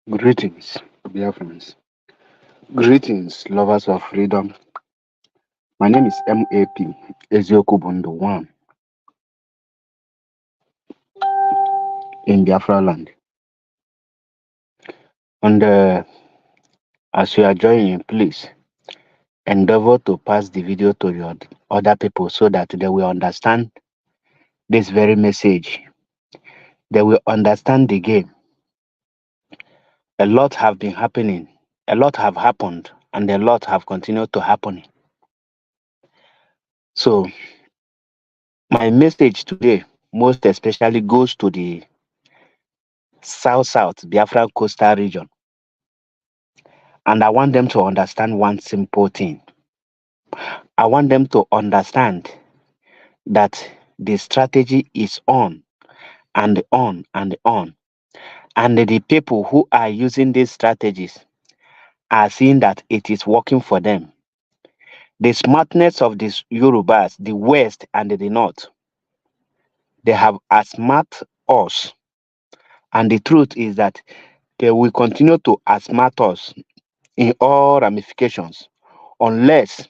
Greetings, dear friends. Greetings, lovers of freedom. My name is MAP Ezioku Bundu 1 in Biafra land. And as you are joining, please endeavor to pass the video to your other people so that they will understand this very message. They will understand the game. A lot have been happening, a lot have happened, and a lot have continued to happen. So, my message today, most especially, goes to the South Biafra coastal region. And I want them to understand one simple thing. I want them to understand that the strategy is on and on and on. And the people who are using these strategies are seeing that it is working for them. The smartness of these Yorubas, the West and the North, they have outsmart us. And the truth is that they will continue to outsmart us in all ramifications unless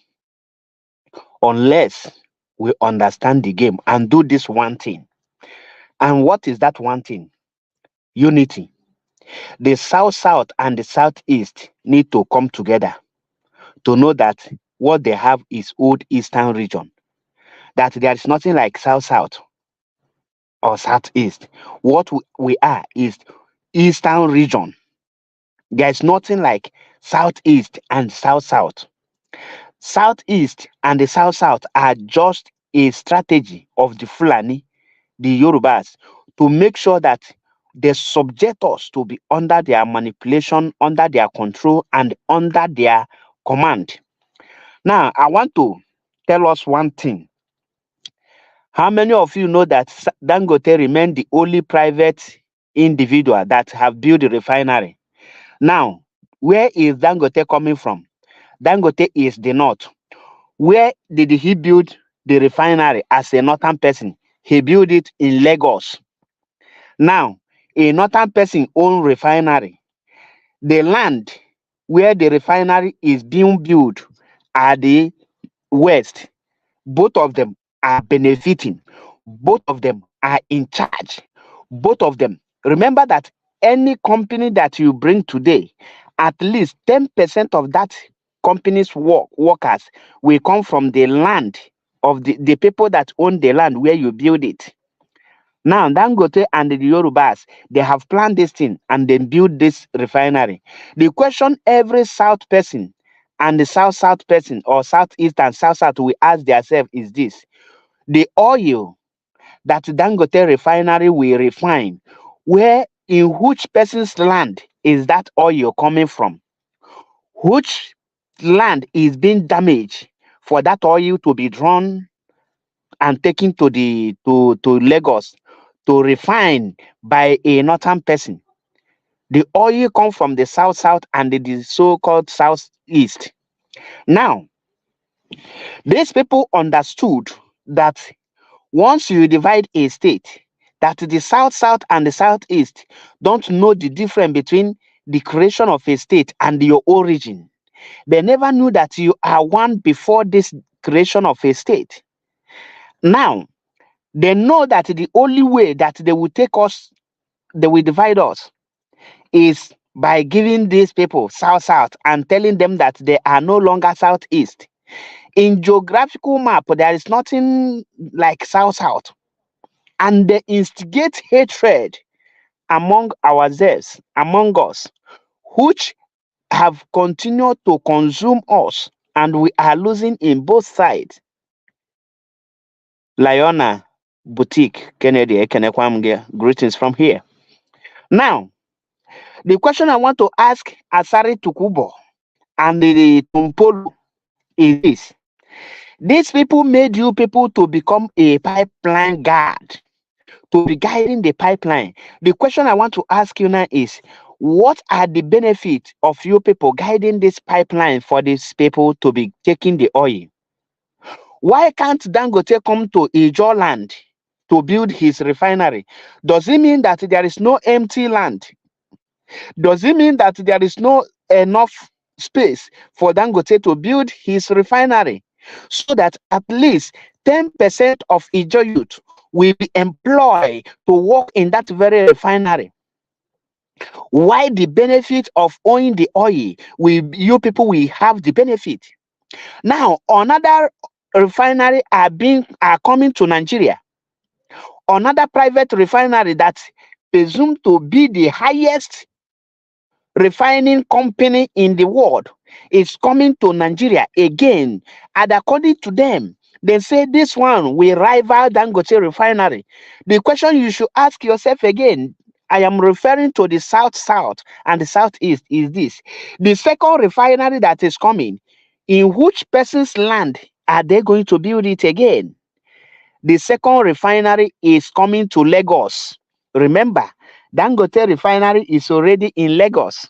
we understand the game and do this one thing. And what is that one thing? Unity. The South and the Southeast need to come together to know that what they have is old Eastern region, that there is nothing like South or Southeast. What we are is Eastern region. There is nothing like Southeast and South. Southeast and the South are just a strategy of the Fulani, the Yorubas, to make sure that they subject us to be under their manipulation, under their control, and under their command. Now, I want to tell us one thing. How many of you know that Dangote remained the only private individual that have built a refinery? Now, where is Dangote coming from? Dangote is the north. Where did he build the refinery as a northern person? He built it in Lagos. Now, a northern person own refinery. The land where the refinery is being built at the west. Both of them are benefiting. Both of them are in charge. Both of them. Remember that any company that you bring today, at least 10% of that company's workers will come from the land of the people that own the land where you build it. Now, Dangote and the Yorubas, they have planned this thing and then build this refinery. The question every South person and the South person or Southeast and South will ask themselves is this: the oil that Dangote refinery will refine, where in which person's land is that oil coming from? Which land is being damaged for that oil to be drawn and taken to to Lagos to refine by a northern person? The oil come from the South and the so-called Southeast. Now, these people understood that once you divide a state, that the South and the Southeast don't know the difference between the creation of a state and your origin. They never knew that you are one before this creation of a state. Now, they know that the only way that they will take us, they will divide us, is by giving these people South and telling them that they are no longer Southeast. In geographical map, there is nothing like South. And they instigate hatred among ourselves, among us, which have continued to consume us, and we are losing in both sides. Liona Boutique, Kennedy, Ekenekwamge, greetings from here. Now, the question I want to ask Asari Tukubo and the Tumpolo is this: these people made you people to become a pipeline guard, to be guiding the pipeline. The question I want to ask you now is, what are the benefits of you people guiding this pipeline for these people to be taking the oil? Why can't Dangote come to Ijo land to build his refinery? Does it mean that there is no empty land? Does it mean that there is no enough space for Dangote to build his refinery so that at least 10% of Ijo youth will be employed to work in that very refinery? Why the benefit of owning the oil, you people will have the benefit? Now another refinery are coming to Nigeria. Another private refinery that presumed to be the highest refining company in the world is coming to Nigeria again. And according to them, they say this one will rival Dangote refinery. The question you should ask yourself again, I am referring to the south and the southeast, is this: the second refinery that is coming, in which person's land are they going to build it again? The second refinery is coming to Lagos. Remember, Dangote refinery is already in Lagos.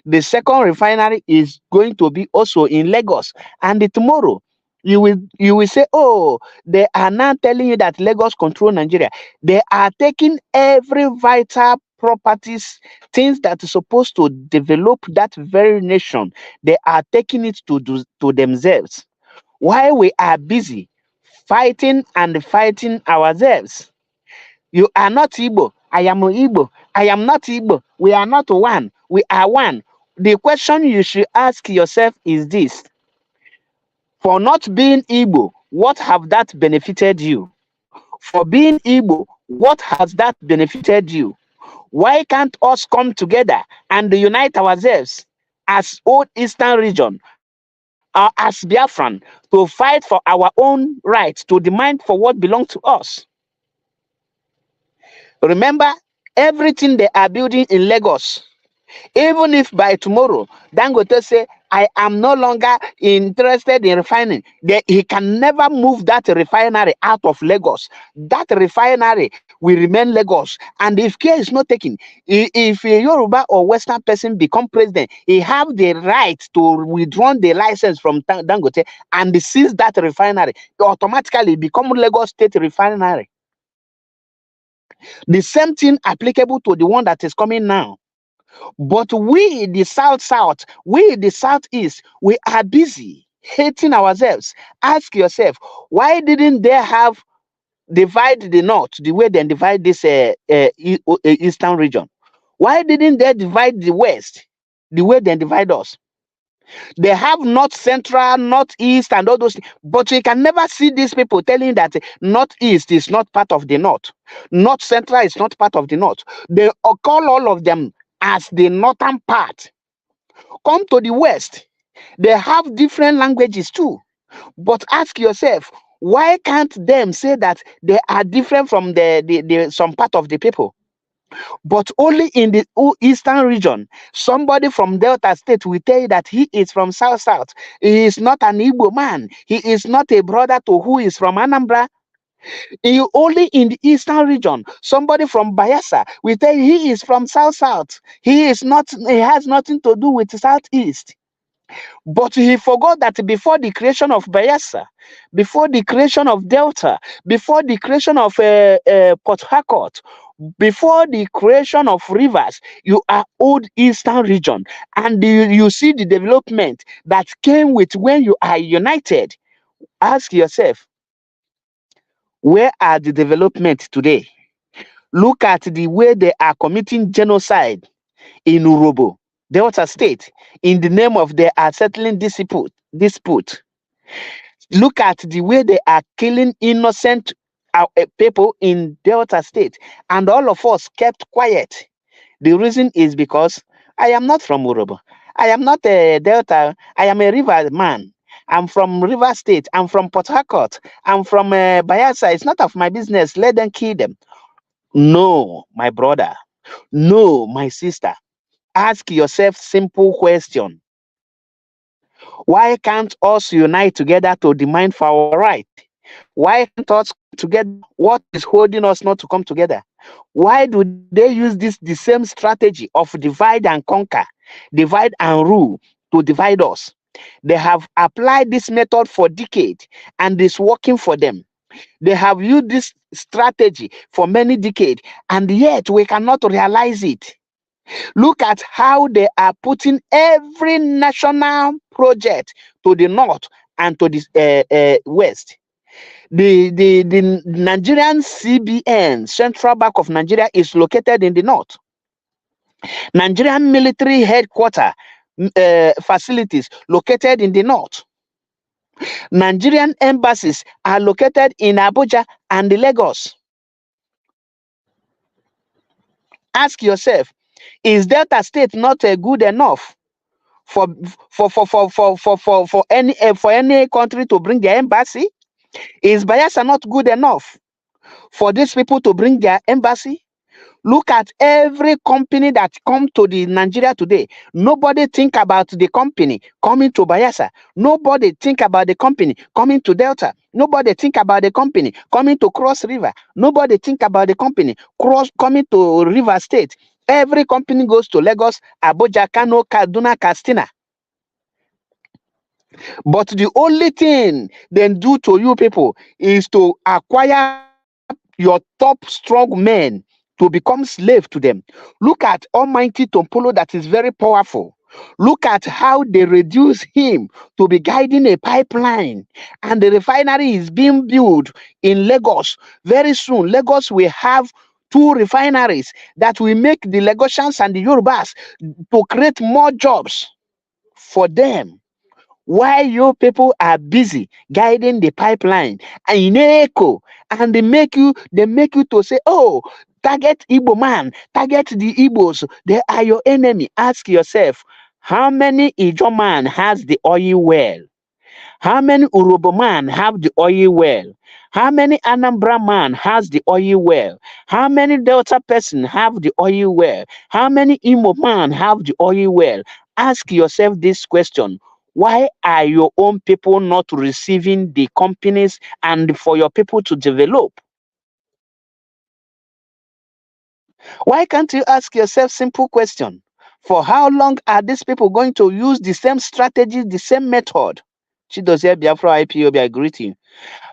The second refinery is going to be also in Lagos. And tomorrow, you will say, oh, they are now telling you that Lagos control Nigeria. They are taking every vital properties, things that is supposed to develop that very nation. They are taking it to themselves. While we are busy fighting and fighting ourselves. You are not Igbo. I am Igbo. I am not Igbo. We are not one. We are one. The question you should ask yourself is this: for not being Igbo, what have that benefited you? For being Igbo, what has that benefited you? Why can't us come together and unite ourselves as old Eastern region, as Biafran, to fight for our own rights, to demand for what belongs to us? Remember, everything they are building in Lagos, even if by tomorrow Dangote say, I am no longer interested in refining, he can never move that refinery out of Lagos. That refinery will remain Lagos. And if care is not taken, if a Yoruba or Western person become president, he have the right to withdraw the license from Dangote and seize that refinery. Automatically become Lagos State refinery. The same thing applicable to the one that is coming now. But we, the south, we, the southeast, we are busy hating ourselves. Ask yourself, why didn't they have divide the north the way they divide this eastern region? Why didn't they divide the west the way they divide us? They have north central, northeast, and all those things, but you can never see these people telling that northeast is not part of the north, north central is not part of the north. They call all of them as the northern part. Come to the west, they have different languages too. But ask yourself, why can't them say that they are different from the some part of the people? But only in the eastern region, somebody from Delta State will tell you that he is from South. He is not an Igbo man. He is not a brother to who is from Anambra. Only in the eastern region, somebody from Bayelsa will tell you he is from South. He is not. He has nothing to do with Southeast. But he forgot that before the creation of Bayelsa, before the creation of Delta, before the creation of Port Harcourt, before the creation of rivers, you are old eastern region, and you see the development that came with when you are united. Ask yourself, where are the development today? Look at the way they are committing genocide in Urobo, Delta State, in the name of they are settling dispute. Look at the way they are killing innocent people in Delta State, and all of us kept quiet. The reason is because I am not from Urobo. I am not a Delta. I am a river man. I'm from River State. I'm from Port Harcourt. I'm from Bayelsa. It's not of my business. Let them kill them. No, my brother. No, my sister. Ask yourself simple question. Why can't us unite together to demand for our right? Why can't us come together? What is holding us not to come together? Why do they use the same strategy of divide and conquer, divide and rule to divide us? They have applied this method for decades and it's working for them. They have used this strategy for many decades, and yet we cannot realize it. Look at how they are putting every national project to the north and to the west. The Nigerian CBN, Central Bank of Nigeria, is located in the north. Nigerian military headquarters facilities located in the north. Nigerian embassies are located in Abuja and Lagos. Ask yourself, is Delta State not good enough for any country to bring their embassy? Is Bayelsa not good enough for these people to bring their embassy? Look at every company that come to the Nigeria today. Nobody think about the company coming to Bayelsa. Nobody think about the company coming to Delta. Nobody think about the company coming to Cross River. Nobody think about the company coming to River State. Every company goes to Lagos, Abuja, Kano, Kaduna, Katsina. But the only thing they do to you people is to acquire your top strong men to become slave to them. Look at Almighty Tompolo that is very powerful. Look at how they reduce him to be guiding a pipeline, and the refinery is being built in Lagos. Very soon, Lagos will have two refineries that will make the Lagosians and the Yorubas to create more jobs for them. Why you people are busy guiding the pipeline and in echo, and they make you to say, oh, target Igbo man, target the Igbos, they are your enemy. Ask yourself, how many Ijo man has the oil well? How many Urobo man have the oil well? How many Anambra man has the oil well? How many Delta person have the oil well? How many Imo man have the oil well? Ask yourself this question. Why are your own people not receiving the companies and for your people to develop? Why can't you ask yourself simple question? For how long are these people going to use the same strategy, the same method? Chidozie Biafra IPOB, I greet you.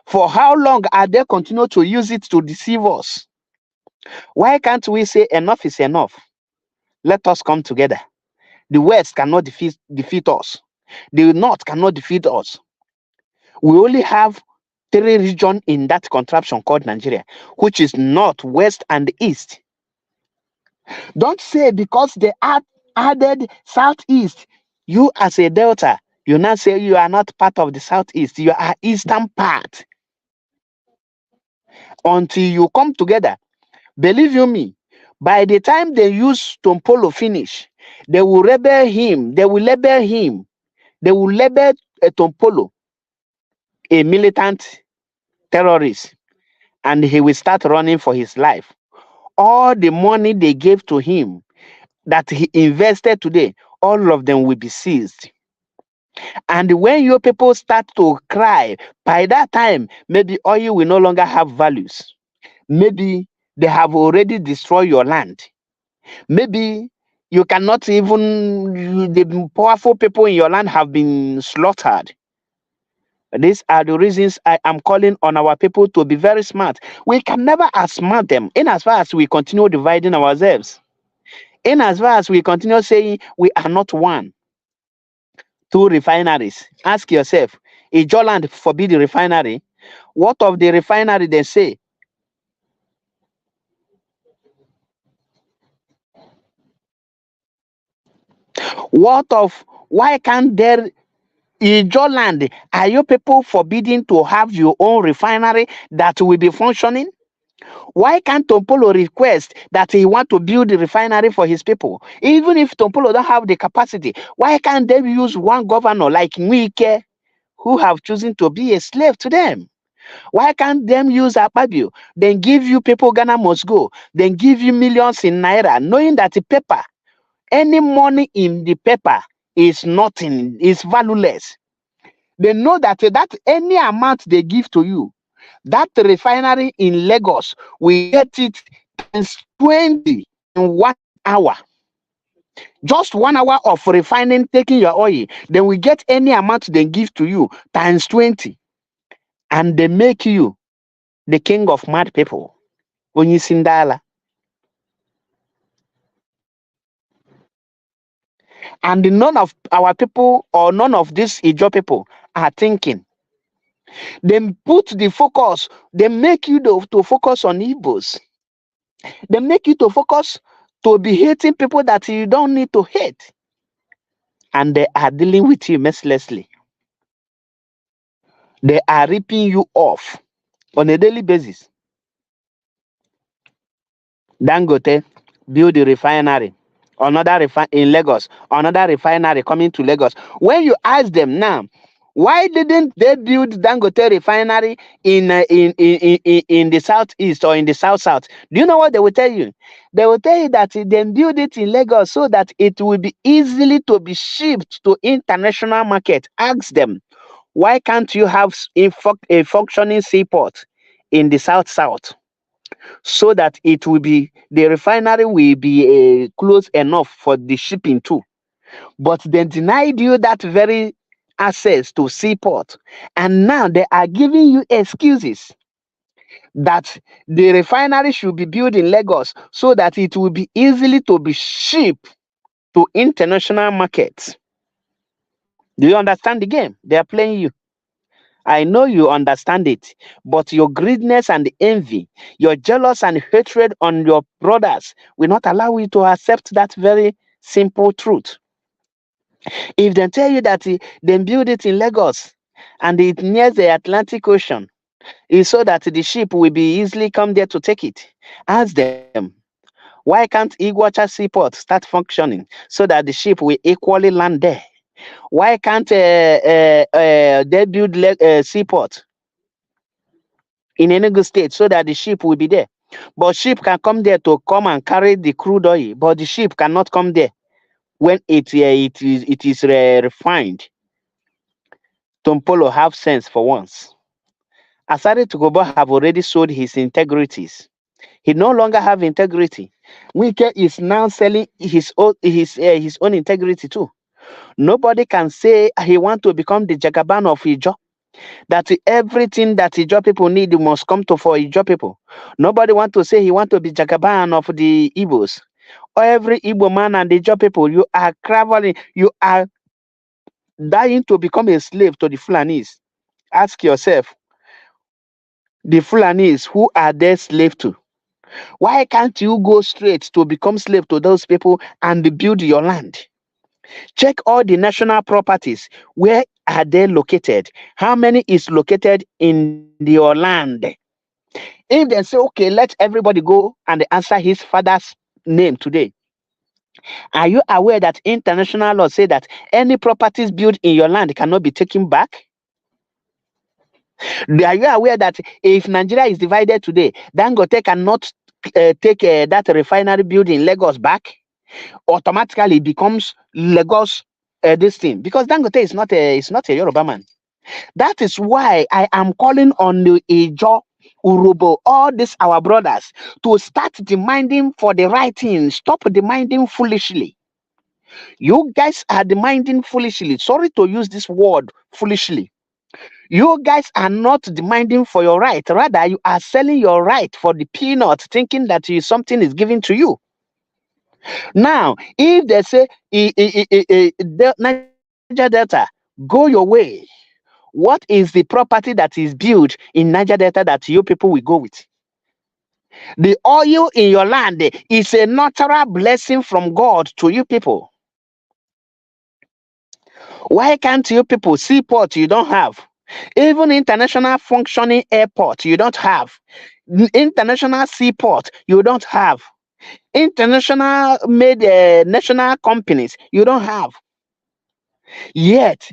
For how long are they continue to use it to deceive us? Why can't we say enough is enough? Let us come together. The West cannot defeat us. The North cannot defeat us. We only have three regions in that contraption called Nigeria, which is North, West, and East. Don't say because they added Southeast, you as a Delta, you now say you are not part of the Southeast, you are Eastern part. Until you come together, believe you me, by the time they use Tompolo finish, they will label him, they will label Tompolo a militant terrorist, and he will start running for his life. All the money they gave to him that he invested today, all of them will be seized. And when your people start to cry, by that time, maybe oil will no longer have values. Maybe they have already destroyed your land. Maybe you cannot even, the powerful people in your land have been slaughtered. These are the reasons I am calling on our people to be very smart. We can never outsmart them in as far as we continue dividing ourselves. In as far as we continue saying we are not one. Two refineries. Ask yourself, if Joland forbid the refinery, what of the refinery they say? What of why can't there in Joland, are you people forbidding to have your own refinery that will be functioning? Why can't Tompolo request that he want to build a refinery for his people? Even if Tompolo don't have the capacity, why can't they use one governor like Nwike, who have chosen to be a slave to them? Why can't them use Akpabio? Then give you people Ghana must go. Then give you millions in Naira, knowing that the paper, any money in the paper is nothing, is valueless. They know that any amount they give to you, that refinery in Lagos will get it times 20 in 1 hour. Just 1 hour of refining, taking your oil, then we get any amount they give to you times 20. And they make you the king of mad people. Onyi Sindala. And none of our people or none of these Ijo people are thinking. They put the focus, they make you to focus on Igbos. They make you to focus to be hating people that you don't need to hate. And they are dealing with you mercilessly. They are ripping you off on a daily basis. Dangote build the refinery, in Lagos, another refinery coming to Lagos. When you ask them now, why didn't they build Dangote refinery in the southeast or in the south? Do you know what they will tell you? They will tell you that they build it in Lagos so that it will be easily to be shipped to international market. Ask them, why can't you have a functioning seaport in the south? So that it will be the refinery will be close enough for the shipping too. But they denied you that very access to seaport, and now they are giving you excuses that the refinery should be built in Lagos so that it will be easily to be shipped to international markets. Do you understand the game they are playing you? I know you understand it, but your greediness and envy, your jealous and hatred on your brothers will not allow you to accept that very simple truth. If they tell you that they build it in Lagos and it near the Atlantic Ocean, is so that the ship will be easily come there to take it. Ask them, why can't Iguacha Seaport start functioning so that the ship will equally land there? Why can't they build seaport in Enugu State so that the ship will be there? But ship can come there to come and carry the crude oil, but the ship cannot come there when it is refined. Tompolo have sense for once. Asari Togobo have already sold his integrities. He no longer have integrity. Wike is now selling his own integrity too. Nobody can say he want to become the Jagaban of Ijo. That everything that Ijo people need must come to for Ijo people. Nobody want to say he want to be Jagaban of the Igbos. Every Igbo man and the Ijo people, you are traveling, you are dying to become a slave to the Fulanis. Ask yourself, the Fulanis, who are they slave to? Why can't you go straight to become slave to those people and build your land? Check all the national properties. Where are they located? How many is located in your land? If they say, okay, let everybody go and answer his father's name today, are you aware that international law say that any properties built in your land cannot be taken back? Are you aware that if Nigeria is divided today, Dangote cannot take that refinery building in Lagos back? Automatically it becomes Lagos this thing, because Dangote is not a Yoruba man. That is why I am calling on the Ijo, Urobo, all these our brothers to start demanding for the right thing. Stop demanding foolishly. You guys are demanding foolishly. Sorry to use this word foolishly. You guys are not demanding for your right. Rather, you are selling your right for the peanut, thinking that something is given to you. Now, if they say Niger Delta, go your way, what is the property that is built in Niger Delta that you people will go with? The oil in your land is a natural blessing from God to you people. Why can't you people seaport you don't have? Even international functioning airport you don't have. International seaport you don't have. International made national companies you don't have. Yet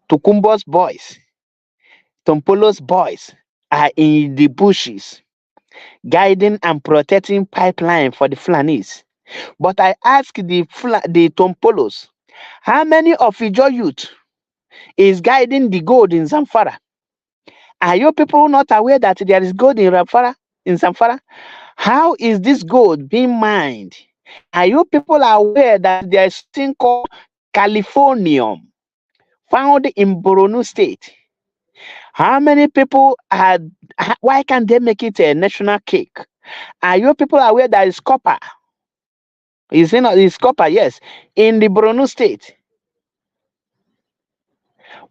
Tokumbo's boys, Tompolo's boys are in the bushes guiding and protecting pipeline for the Fulanis. But I ask the Tompolos, how many of your youth is guiding the gold in Zamfara? Are you people not aware that there is gold in Zamfara? How is this gold being mined? Are you people aware that there is something called Californium found in Borno State? How many people had? Why can't they make it a national cake? Are you people aware that is copper? It's copper, yes, in the Borno state.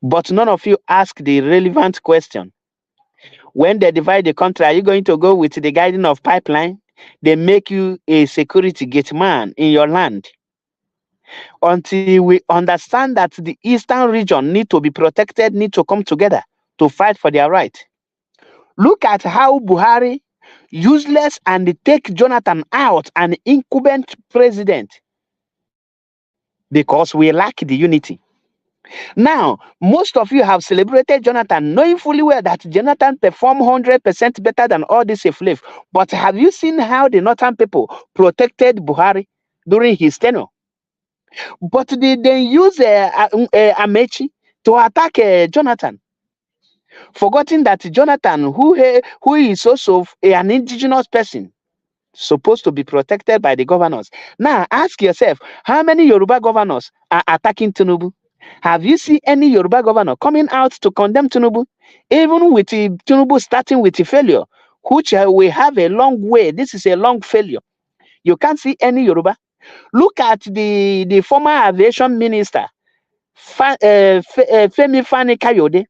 But none of you ask the relevant question. When they divide the country, are you going to go with the guiding of pipeline? They make you a security gate man in your land. Until we understand that the eastern region need to be protected, need to come together to fight for their right. Look at how Buhari, useless, and take Jonathan out, an incumbent president, because we lack the unity. Now, most of you have celebrated Jonathan, knowing fully well that Jonathan performed 100% better than all this slave. But have you seen how the northern people protected Buhari during his tenure? But they then use Amechi to attack Jonathan, forgetting that Jonathan, who is also an indigenous person, supposed to be protected by the governors. Now, ask yourself, how many Yoruba governors are attacking Tinubu? Have you seen any Yoruba governor coming out to condemn Tinubu? Even with Tinubu starting with a failure, which we have a long way. This is a long failure. You can't see any Yoruba. Look at the former aviation minister, Femi Fani Kayode,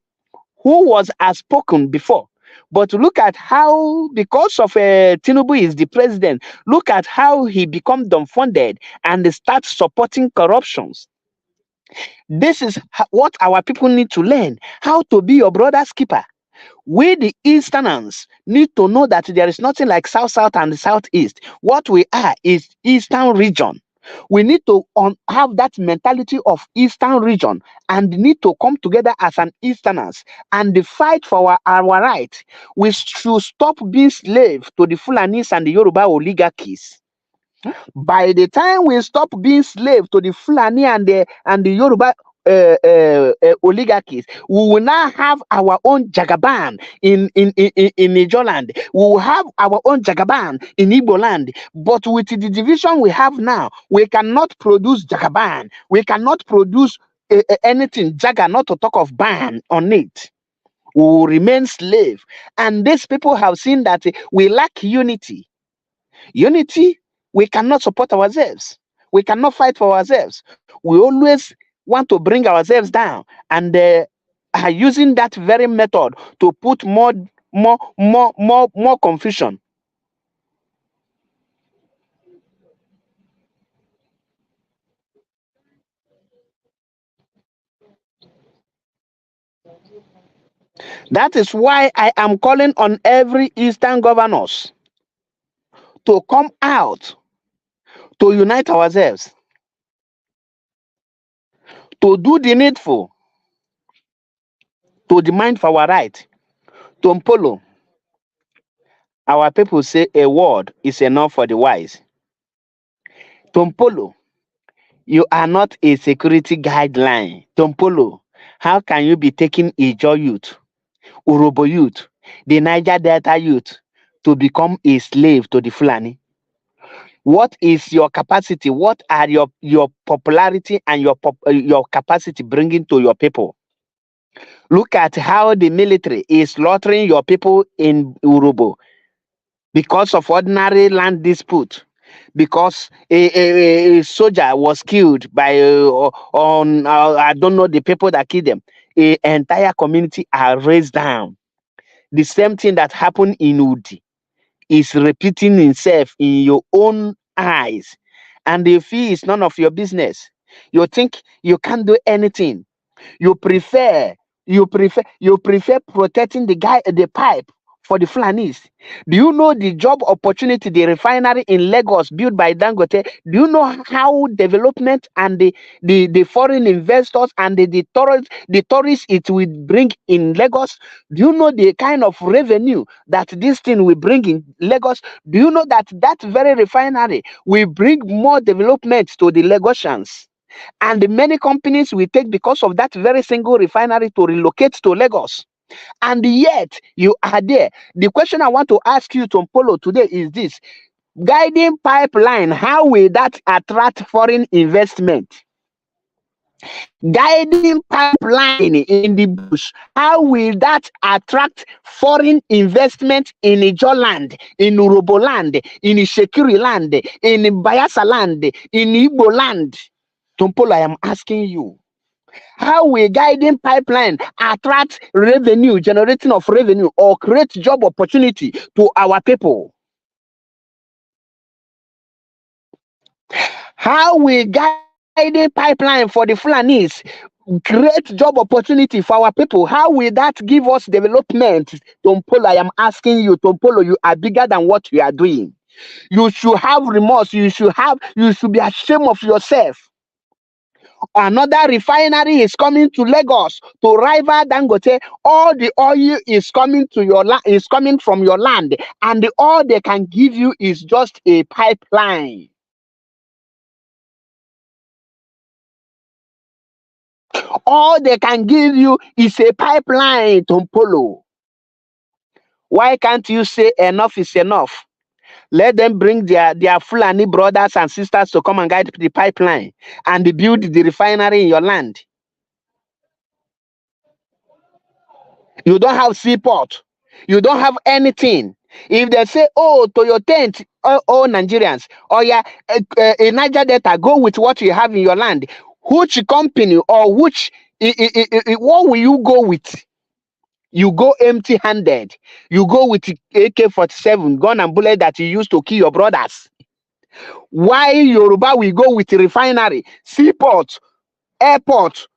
who was outspoken before. But look at how, because of Tinubu is the president, look at how he become dumbfounded and start supporting corruptions. This is what our people need to learn, how to be your brother's keeper. We, the Easterners, need to know that there is nothing like South and Southeast. What we are is Eastern region. We need to have that mentality of Eastern region and need to come together as an Easterners and fight for our right. We should stop being slave to the Fulanis and the Yoruba oligarchies. By the time we stop being slave to the Fulani and the Yoruba oligarchies, we will now have our own Jagaban in Niger land. We will have our own Jagaban in Igbo land. But with the division we have now, we cannot produce Jagaban. We cannot produce anything Jaga, not to talk of ban on it. We will remain slave. And these people have seen that we lack unity. Unity, we cannot support ourselves. We cannot fight for ourselves. We always want to bring ourselves down and are using that very method to put more confusion. That is why I am calling on every Eastern governors to come out, to unite ourselves, to do the needful, to demand for our right. Tompolo, our people say a word is enough for the wise. Tompolo, you are not a security guideline. Tompolo, how can you be taking Ijo youth, Urobo youth, the Niger Delta youth to become a slave to the Fulani? What is your capacity? What are your popularity and your capacity bringing to your people? Look at how the military is slaughtering your people in Urobo because of ordinary land dispute, because a soldier was killed by on I don't know the people that killed them. A entire community are raised down. The same thing that happened in Udi is repeating itself in your own eyes, and you feel it's none of your business. You think you can't do anything. You prefer you prefer protecting the pipe for the Fulanis. Do you know the job opportunity the refinery in Lagos built by Dangote? Do you know how development and the foreign investors and the tourists it will bring in Lagos? Do you know the kind of revenue that this thing will bring in Lagos? Do you know that that very refinery will bring more development to the Lagosians? And many companies will take because of that very single refinery to relocate to Lagos. And yet you are there. The question I want to ask you, Tompolo, today is this: guiding pipeline, how will that attract foreign investment? Guiding pipeline in the bush. How will that attract foreign investment in Ijo land, in Urobo land, in Shekiri land, in Bayasa land, in Igbo land? Tompolo, I am asking you. How will guiding pipeline attract revenue, generating of revenue, or create job opportunity to our people? How will guiding pipeline for the Fulanis create job opportunity for our people? How will that give us development? Tompolo, I am asking you, Tompolo, you are bigger than what you are doing. You should have remorse. You should be ashamed of yourself. Another refinery is coming to Lagos to rival Dangote. All the oil is coming to your is coming from your land, and the oil they can give you is just a pipeline. All they can give you is a pipeline, Tompolo. Why can't you say enough is enough? Let them bring their Fulani brothers and sisters to come and guide the pipeline and build the refinery in your land. You don't have seaport. You don't have anything. If they say, oh, to your tent, oh Nigerians, or yeah, in Niger Delta, go with what you have in your land. Which company or which, what will you go with? You go empty-handed. You go with AK-47, gun and bullet that you used to kill your brothers. Why Yoruba will go with refinery, seaport, airport,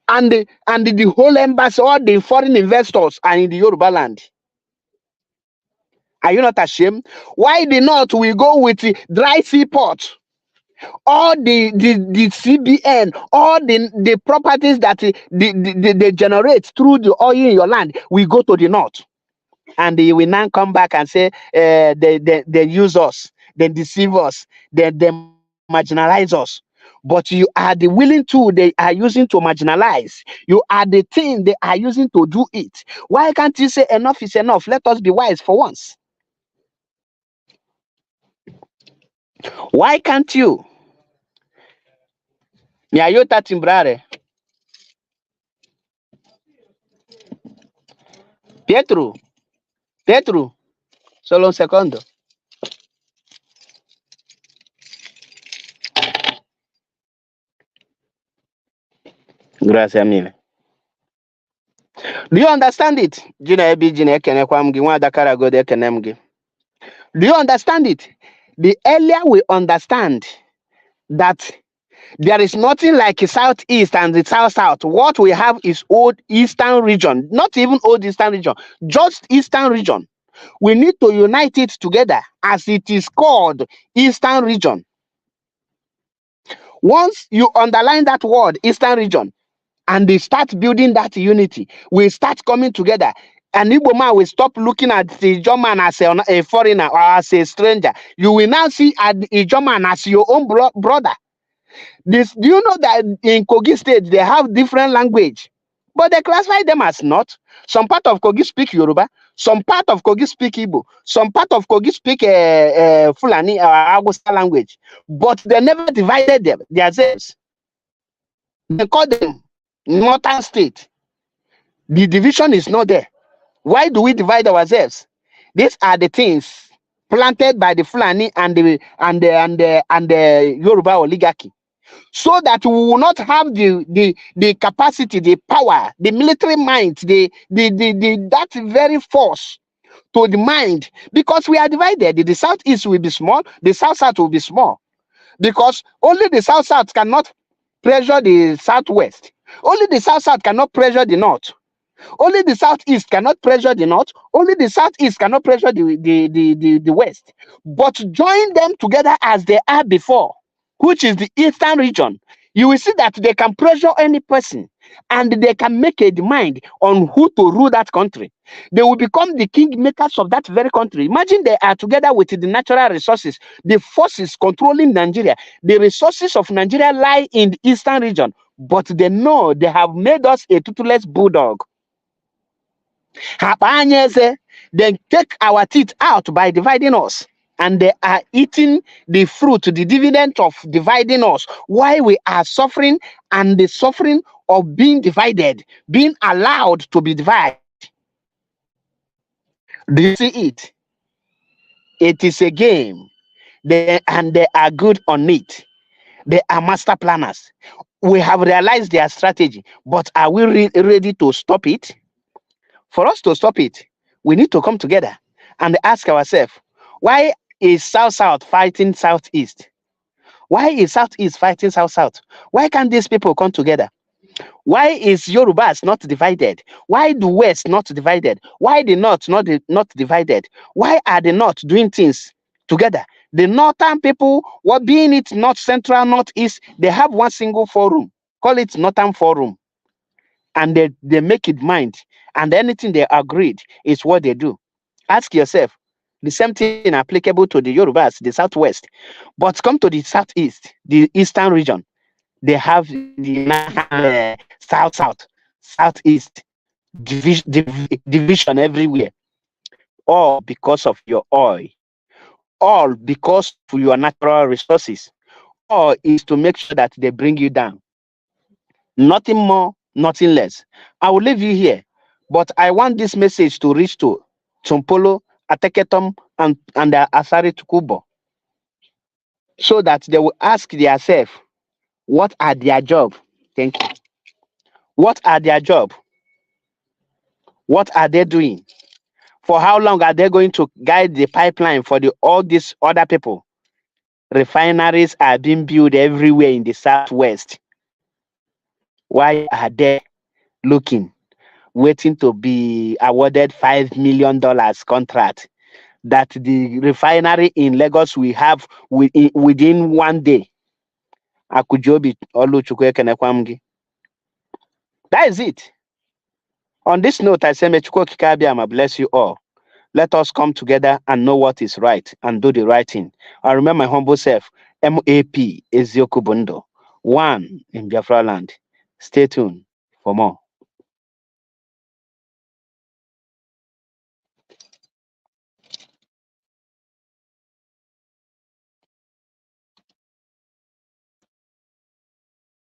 and the whole embassy, all the foreign investors are in the Yoruba land? Are you not ashamed? Why the North will go with the dry seaport? All the CBN, all the properties that they generate through the oil in your land, we go to the North. And they will now come back and say they use us, they deceive us, they marginalize us. But you are the willing tool they are using to marginalize. You are the thing they are using to do it. Why can't you say enough is enough? Let us be wise for once. Why can't you? Mi aiuta a timbrare. Pietro, Pietro, solo un secondo. Grazie mille. Do you understand it? Do you understand it? The earlier we understand that there is nothing like a southeast and the south. What we have is old eastern region, not even old eastern region, just eastern region. We need to unite it together as it is called eastern region. Once you underline that word eastern region and they start building that unity, we start coming together. An Igbo man will stop looking at the German as a foreigner or as a stranger. You will now see a German as your own brother. Do you know that in Kogi State they have different language, but they classify them as not? Some part of Kogi speak Yoruba, some part of Kogi speak Igbo, some part of Kogi speak Fulani or Hausa language, but they never divided them themselves. They call them Northern State. The division is not there. Why do we divide ourselves? These are the things planted by the Fulani and the Yoruba oligarchy, so that we will not have the capacity, the power, the military might, the that very force to the mind, because we are divided. The southeast will be small, the south will be small, because only the south cannot pressure the southwest. Only the south cannot pressure the north. Only the southeast cannot pressure the north. Only the southeast cannot pressure the west. But join them together as they are before, which is the eastern region, you will see that they can pressure any person and they can make a demand on who to rule that country. They will become the kingmakers of that very country. Imagine they are together with the natural resources, the forces controlling Nigeria. The resources of Nigeria lie in the eastern region, but they know they have made us a toothless bulldog. Then take our teeth out by dividing us. and they are eating the fruit, the dividend of dividing us, while we are suffering, and the suffering of being divided, being allowed to be divided. Do you see it? It is a game. And they are good on it. They are master planners. We have realized their strategy, but are we ready to stop it? For us to stop it, we need to come together and ask ourselves, why is South fighting Southeast? Why is Southeast fighting South? Why can't these people come together? Why is Yorubas not divided? Why the West not divided? Why the North not divided? Why are they not doing things together? The Northern people, what being it North Central, Northeast, they have one single forum. Call it Northern Forum. And they make it mind. And anything they agreed is what they do. Ask yourself, the same thing applicable to the Yorubas, the Southwest. But come to the Southeast, the Eastern region, they have South, Southeast, division everywhere, all because of your oil, all because of your natural resources, all is to make sure that they bring you down. Nothing more, nothing less. I will leave you here, but I want this message to reach to Tumpolo, Ateketom, and Asari Tukubo, so that they will ask themselves, what are their job? Thank you. What are their job? What are they doing? For how long are they going to guide the pipeline for all these other people? Refineries are being built everywhere in the Southwest. Why are they looking, waiting to be awarded $5 million contract that the refinery in Lagos will have within one day? Akujobi Oluchukwu Ekenekwamgi. That is it. On this note, I say, may Chukwu Okike Abiama bless you all. Let us come together and know what is right and do the right thing. I remember my humble self, MAP Ezioku Bundo, one in Biafra land. Stay tuned for more.